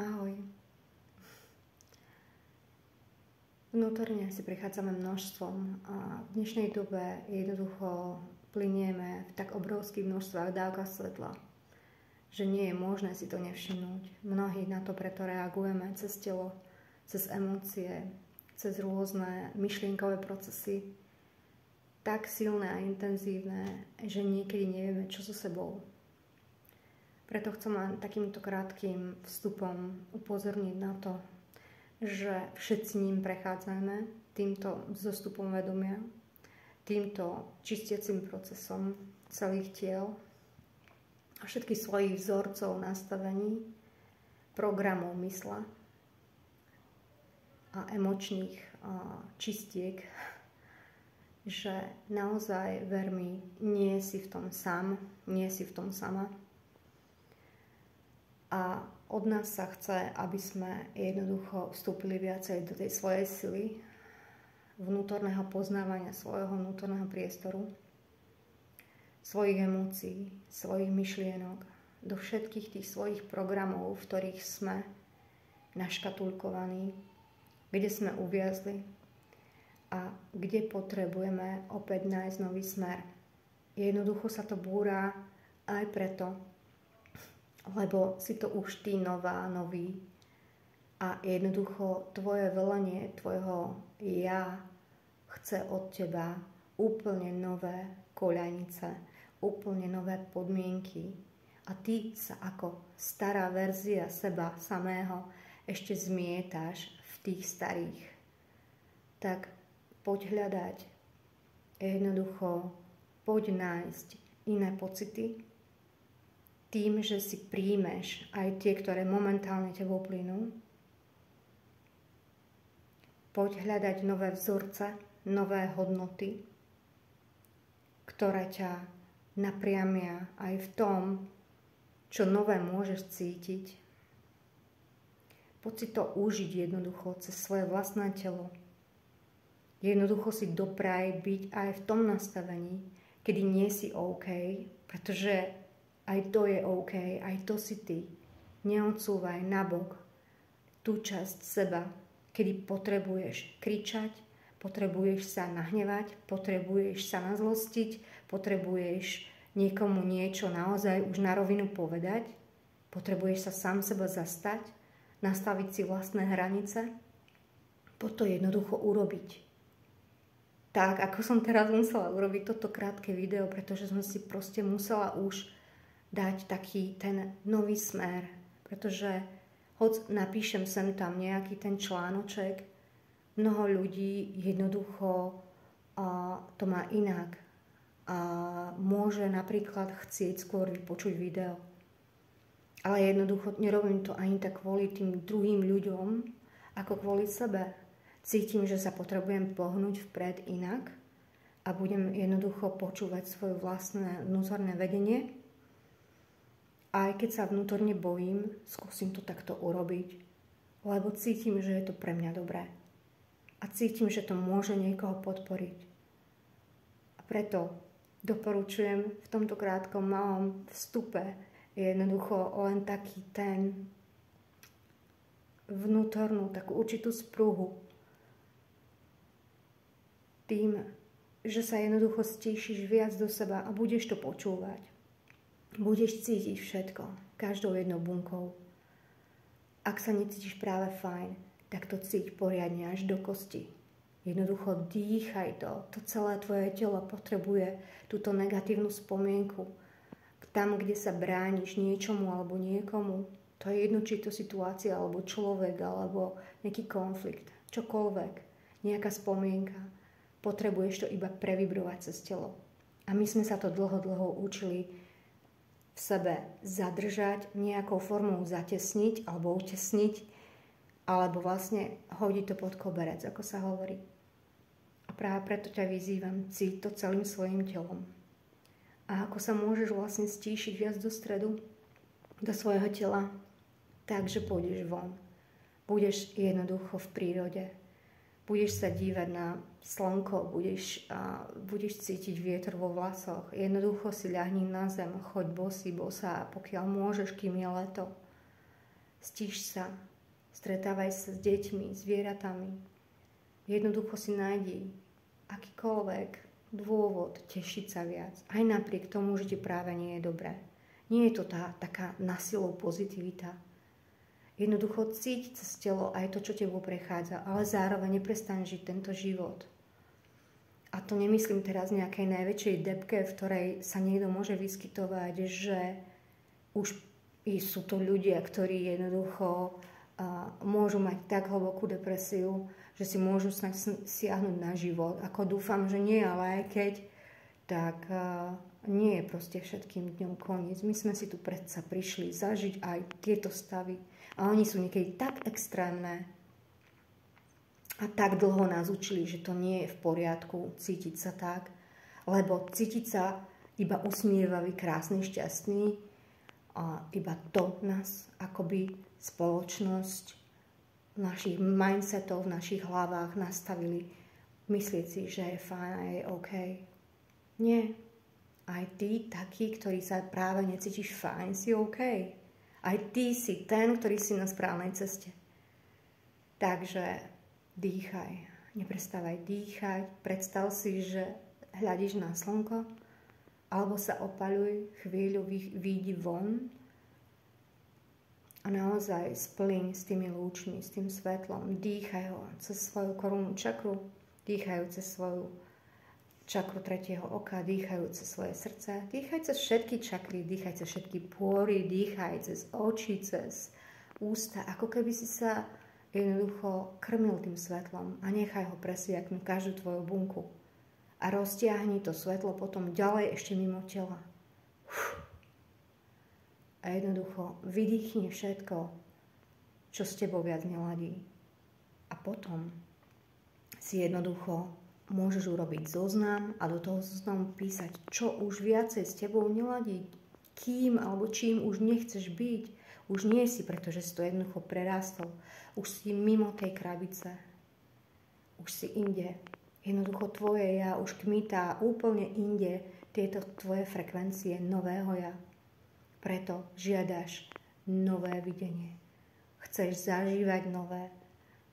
Ahoj. Vnútorne si prichádzame množstvom a v dnešnej dobe jednoducho plynieme v tak obrovských množstvách dávkach svetla, že nie je možné si to nevšimnúť. Mnohí na to preto reagujeme cez telo, cez emócie, cez rôzne myšlienkové procesy, tak silné a intenzívne, že niekedy nevieme, čo so sebou. Preto chcem len takýmto krátkým vstupom upozorniť na to, že všetci ním prechádzame týmto zostupom vedomia, týmto čistiacím procesom celých tiel a všetkých svojich vzorcov, nastavení, programov mysla a emočných čistiek, že naozaj, ver mi, nie si v tom sám, nie si v tom sama. A od nás sa chce, aby sme jednoducho vstúpili viacej do tej svojej sily, vnútorného poznávania svojho vnútorného priestoru, svojich emócií, svojich myšlienok, do všetkých tých svojich programov, v ktorých sme naškatulkovaní, kde sme uviazli a kde potrebujeme opäť nájsť nový smer. Jednoducho sa to búra aj preto, lebo si to už ty nový a jednoducho tvoje velenie, tvojho ja chce od teba úplne nové koľajnice, úplne nové podmienky a ty sa ako stará verzia seba samého ešte zmietaš v tých starých. Tak poď hľadať, jednoducho poď nájsť iné pocity, tým, že si príjmeš aj tie, ktoré momentálne tebou plynú. Poď hľadať nové vzorce, nové hodnoty, ktoré ťa napriamia aj v tom, čo nové môžeš cítiť. Poď si to užiť jednoducho cez svoje vlastné telo. Jednoducho si dopraj byť aj v tom nastavení, kedy nie si OK, pretože aj to je OK, aj to si ty. Neodsúvaj nabok tú časť seba, kedy potrebuješ kričať, potrebuješ sa nahnevať, potrebuješ sa nazlostiť, potrebuješ niekomu niečo naozaj už na rovinu povedať, potrebuješ sa sám seba zastať, nastaviť si vlastné hranice, poď to jednoducho urobiť. Tak, ako som teraz musela urobiť toto krátke video, pretože som si proste musela už dať taký ten nový smer, pretože hoď napíšem sem tam nejaký ten článoček, mnoho ľudí jednoducho to má inak a môže napríklad chcieť skôr vypočuť video. Ale jednoducho nerobím to ani tak kvôli tým druhým ľuďom, ako kvôli sebe. Cítim, že sa potrebujem pohnúť vpred inak a budem jednoducho počúvať svoje vlastné vnútorné vedenie. Aj keď sa vnútorne bojím, skúsim to takto urobiť, lebo cítim, že je to pre mňa dobré. A cítim, že to môže niekoho podporiť. A preto doporučujem v tomto krátkom malom vstupe jednoducho len taký ten vnútornú, takú určitú sprúhu. Tým, že sa jednoducho stíšiš viac do seba a budeš to počúvať. Budeš cítiť všetko, každou jednou bunkou. Ak sa necítiš práve fajn, tak to cíť poriadne až do kosti. Jednoducho dýchaj to. To celé tvoje telo potrebuje túto negatívnu spomienku. Tam, kde sa brániš niečomu alebo niekomu, to je jedno, či je to situácia, alebo človek, alebo nejaký konflikt, čokoľvek, nejaká spomienka. Potrebuješ to iba previbrovať cez telo. A my sme sa to dlho učili v sebe zadržať, nejakou formou zatesniť alebo utesniť, alebo vlastne hodiť to pod koberec, ako sa hovorí. A práve preto ťa vyzývam, cíť to celým svojim telom. A ako sa môžeš vlastne stíšiť viac do stredu, do svojho tela, takže pôjdeš von. Budeš jednoducho v prírode. Budeš sa dívať na slnko, budeš cítiť vietor vo vlasoch. Jednoducho si ľahni na zem, choď bosá, pokiaľ môžeš, kým je leto. stíš sa, stretávaj sa s deťmi, zvieratami. Jednoducho si nájdi akýkoľvek dôvod tešiť sa viac. Aj napriek tomu, že ti práve nie je dobré. Nie je to taká nasilou pozitivita. Jednoducho cíť cez telo aj to, čo tebou prechádza, ale zároveň neprestaň žiť tento život. A to nemyslím teraz nejakej najväčšej debke, v ktorej sa niekto môže vyskytovať, že už sú to ľudia, ktorí jednoducho môžu mať tak hlbokú depresiu, že si môžu siahnuť na život. Ako dúfam, že nie, ale aj keď, tak nie je proste všetkým dňom koniec. My sme si tu predsa prišli zažiť aj tieto stavy. A oni sú niekedy tak extrémne a tak dlho nás učili, že to nie je v poriadku cítiť sa tak, lebo cítiť sa iba usmievavý, krásny, šťastný, a iba to nás akoby spoločnosť našich mindsetov, v našich hlavách nastavili myslieť si, že je fajn a je OK. Nie. Aj ty, taký, ktorý sa práve necítiš fajn, si OK. Aj ty si ten, ktorý si na správnej ceste. Takže dýchaj. Neprestávaj dýchať. Predstav si, že hľadíš na slnko, alebo sa opaľuj, chvíľu výjdi von a naozaj splň s tými lúčmi, s tým svetlom. Dýchaj ho cez svoju korunnú čakru, dýchajú cez svoju čakru tretieho oka, dýchajú cez svoje srdce, dýchaj cez všetky čakry, dýchaj cez všetky pôry, dýchaj cez oči, cez ústa, ako keby si sa jednoducho krmil tým svetlom a nechaj ho presiaknuť každú tvoju bunku. A roztiahni to svetlo potom ďalej ešte mimo tela. A jednoducho vydýchni všetko, čo s tebou viac neladí. A potom si jednoducho môžeš urobiť zoznam a do toho zoznamu písať, čo už viacej s tebou neladí, kým alebo čím už nechceš byť. Už nie si, pretože si to jednoducho prerástol. Už si mimo tej krabice. Už si inde. Jednoducho tvoje ja už kmitá úplne inde tieto tvoje frekvencie nového ja. Preto žiadaš nové videnie. Chceš zažívať nové,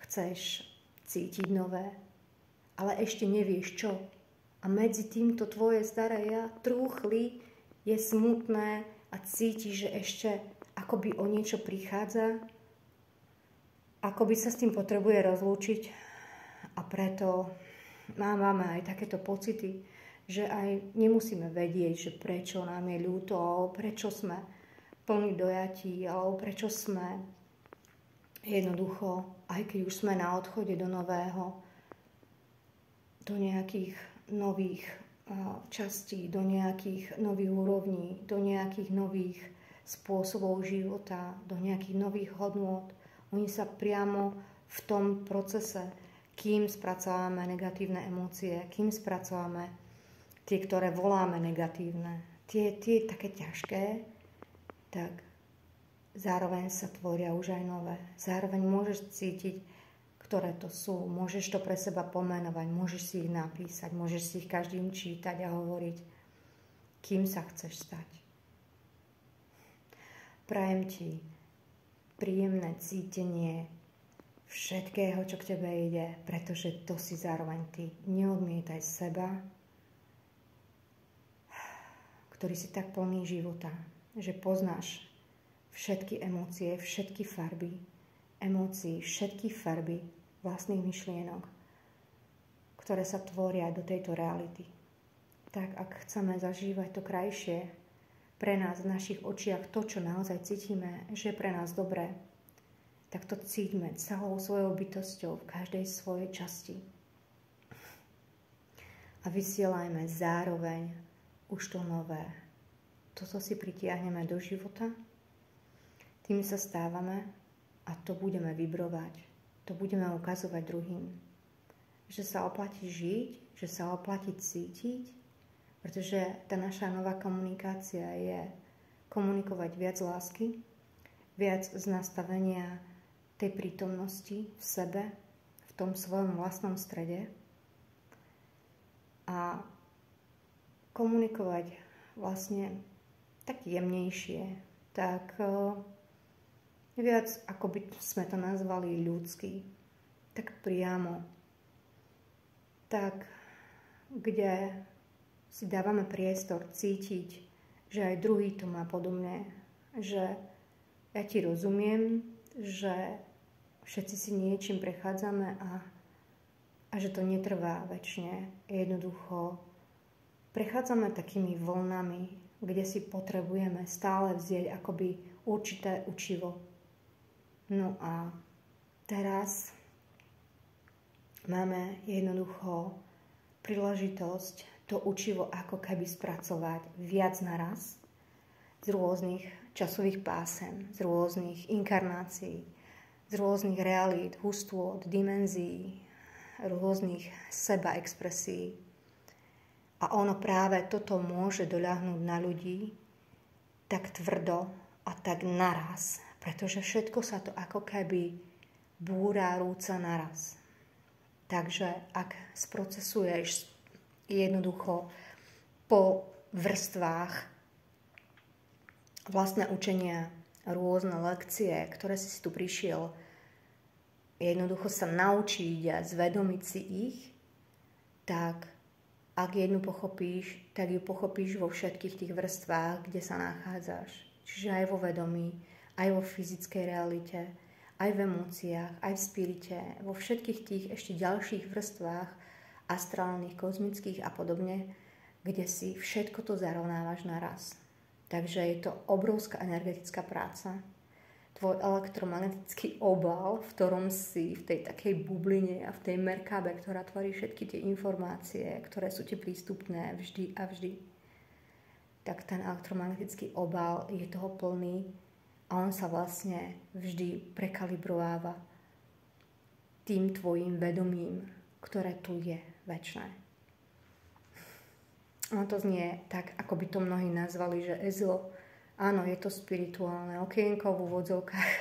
chceš cítiť nové, ale ešte nevieš čo. A medzi týmto tvoje staré ja trúchli, je smutné a cítiš, že ešte akoby o niečo prichádza, akoby sa s tým potrebuje rozlúčiť. A preto máme aj takéto pocity, že aj nemusíme vedieť, že prečo nám je ľúto, alebo prečo sme plní dojatí, alebo prečo sme jednoducho, aj keď už sme na odchode do nového, do nejakých nových častí, do nejakých nových úrovní, do nejakých nových spôsobov života, do nejakých nových hodnôt. Oni sa priamo v tom procese, kým spracovávame negatívne emócie, kým spracovávame tie, ktoré voláme negatívne, tie také ťažké, tak zároveň sa tvoria už aj nové. Zároveň môžeš cítiť, ktoré to sú. Môžeš to pre seba pomenovať, môžeš si ich napísať, môžeš si ich každým čítať a hovoriť, kým sa chceš stať. Prajem ti príjemné cítenie všetkého, čo k tebe ide, pretože to si zároveň ty. Neodmietaj seba, ktorý si tak plný života, že poznáš všetky emócie, všetky farby emócií, všetky farby vlastných myšlienok, ktoré sa tvoria do tejto reality. Tak ak chceme zažívať to krajšie pre nás v našich očiach, to, čo naozaj cítime, že je pre nás dobré, tak to cítime celou svojou bytosťou v každej svojej časti. A vysielajme zároveň už to nové. Toto si pritiahneme do života, tým sa stávame a to budeme vibrovať. To budeme ukazovať druhým. Že sa oplatí žiť, že sa oplatí cítiť, pretože tá naša nová komunikácia je komunikovať viac lásky, viac z nastavenia tej prítomnosti v sebe, v tom svojom vlastnom strede a komunikovať vlastne tak jemnejšie, tak viac, ako by sme to nazvali ľudský, tak priamo, tak kde si dávame priestor cítiť, že aj druhý to má podobne, že ja ti rozumiem, že všetci si niečím prechádzame a že to netrvá večne. Jednoducho prechádzame takými vlnami, kde si potrebujeme stále vziať akoby určité učivo. No a teraz máme jednoducho príležitosť to učivo ako keby spracovať viac naraz z rôznych časových pásem, z rôznych inkarnácií, z rôznych realít, hustôt, dimenzií, rôznych sebaexpresí. A ono práve toto môže doľahnúť na ľudí tak tvrdo a tak naraz, pretože všetko sa to ako keby búra, rúca naraz. Takže ak sprocesuješ jednoducho po vrstvách vlastné učenia, rôzne lekcie, ktoré si tu prišiel, jednoducho sa naučiť a zvedomiť si ich, tak ak jednu pochopíš, tak ju pochopíš vo všetkých tých vrstvách, kde sa nachádzaš. Čiže aj vo vedomí, aj vo fyzickej realite, aj v emóciách, aj v spirite, vo všetkých tých ešte ďalších vrstvách, astrálnych, kozmických a podobne, kde si všetko to zarovnávaš naraz. Takže je to obrovská energetická práca. Tvoj elektromagnetický obal, v ktorom si, v tej takej bubline a v tej merkabe, ktorá tvorí všetky tie informácie, ktoré sú ti prístupné vždy a vždy, tak ten elektromagnetický obal je toho plný a on sa vlastne vždy prekalibrováva tým tvojim vedomím, ktoré tu je večné. Ono to znie tak, ako by to mnohí nazvali, že EZO. Áno, je to spirituálne okienko v úvodzovkách,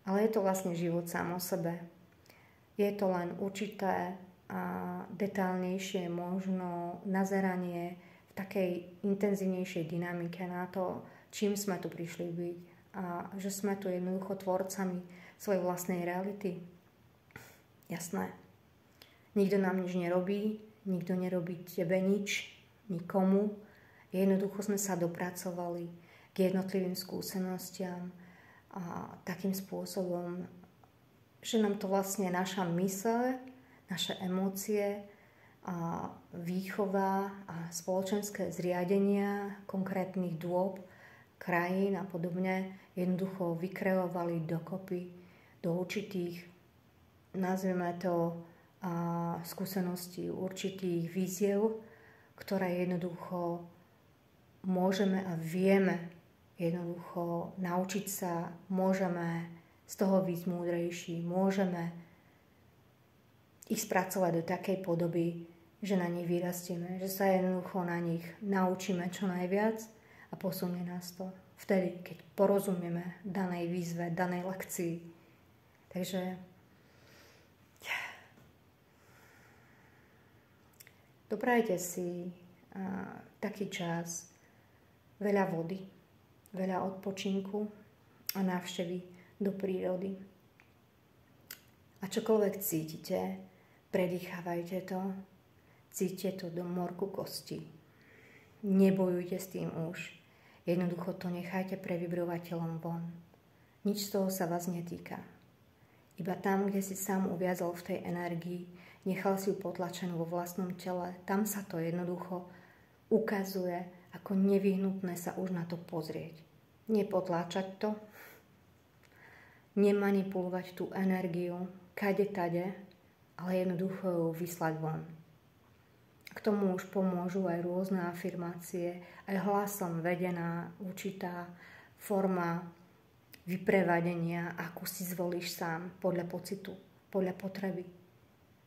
ale je to vlastne život sám o sebe. Je to len určité a detailnejšie možno nazeranie v takej intenzívnejšej dynamike na to, čím sme tu prišli byť a že sme tu jednoducho tvorcami svojej vlastnej reality. Jasné. Nikto nám nič nerobí, nikto nerobí tebe nič, nikomu. Jednoducho sme sa dopracovali k jednotlivým skúsenostiam a takým spôsobom, že nám to vlastne naša myseľ, naše emócie, a výchova a spoločenské zriadenia konkrétnych dôb, krajín a podobne jednoducho vykreovali dokopy do určitých, nazvime to, skúseností, určitých víziev, ktoré jednoducho môžeme a vieme jednoducho naučiť sa, môžeme z toho byť múdrejší, môžeme ich spracovať do takej podoby, že na nich vyrastieme, že sa jednoducho na nich naučíme čo najviac a posunie nás to vtedy, keď porozumieme danej výzve, danej lekcii. Takže doprajte si taký čas, veľa vody, veľa odpočinku a návštevy do prírody. A čokoľvek cítite, predýchávajte to, cítite to do morku kosti. Nebojujte s tým už. Jednoducho to nechajte previbrovať telom von. Nič z toho sa vás netýka. Iba tam, kde si sám uviazol v tej energii, nechal si ju potlačenú vo vlastnom tele, tam sa to jednoducho ukazuje ako nevyhnutné sa už na to pozrieť. Nepotláčať to, nemanipulovať tú energiu kade tade, ale jednoducho ju vyslať von. K tomu už pomôžu aj rôzne afirmácie, aj hlasom vedená určitá forma vyprevadenia, akú si zvolíš sám podľa pocitu, podľa potreby.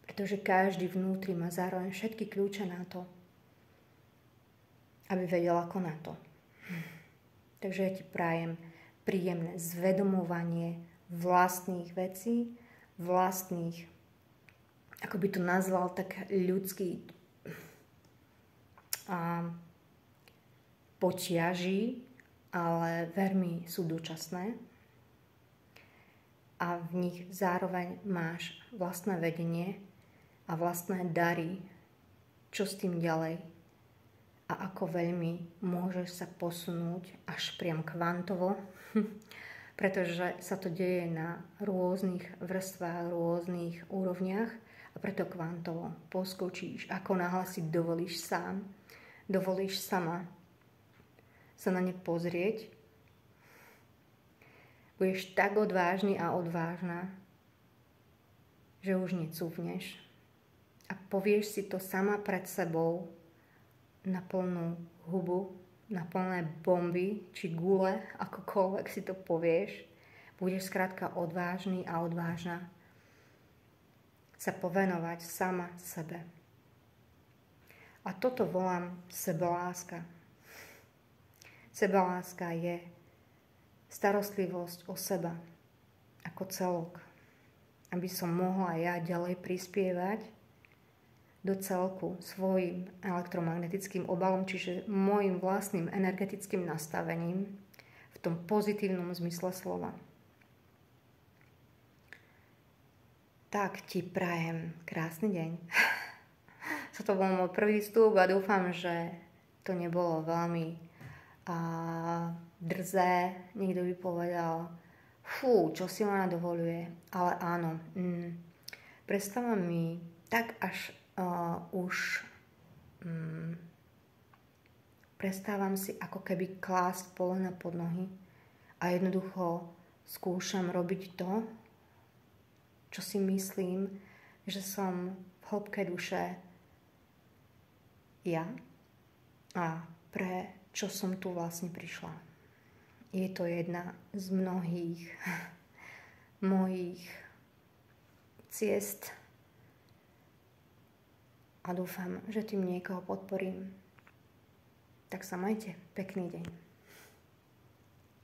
Pretože každý vnútri má zároveň všetky kľúče na to, aby vedel ako na to. Takže ja ti prajem príjemné zvedomovanie vlastných vecí, vlastných, ako by to nazval tak ľudský, potiaží, ale ver mi, sú dočasné. a v nich zároveň máš vlastné vedenie a vlastné dary, čo s tým ďalej a ako veľmi môžeš sa posunúť až priam kvantovo, pretože sa to deje na rôznych vrstvách, rôznych úrovniach a preto kvantovo poskočíš, ako náhle si dovolíš sama sa na ne pozrieť. Budeš tak odvážny a odvážna, že už necúvneš a povieš si to sama pred sebou na plnú hubu, na plné bomby či gule, akokoľvek si to povieš. Budeš skrátka odvážny a odvážna sa povenovať sama sebe. A toto volám sebaláska. Sebaláska je starostlivosť o seba ako celok, aby som mohla ja ďalej prispievať do celku svojim elektromagnetickým obalom, čiže môjim vlastným energetickým nastavením v tom pozitívnom zmysle slova. Tak ti prajem krásny deň. To bol môj prvý vstup a dúfam, že to nebolo veľmi drzé. Niekto by povedal, čo si ona dovoluje. Ale áno, prestáva mi tak až prestávam si ako keby klásť polena pod nohy a jednoducho skúšam robiť to, čo si myslím, že som v hĺbke duše ja a pre čo som tu vlastne prišla. Je to jedna z mnohých mojich ciest a dúfam, že tým niekoho podporím. Tak sa majte. Pekný deň.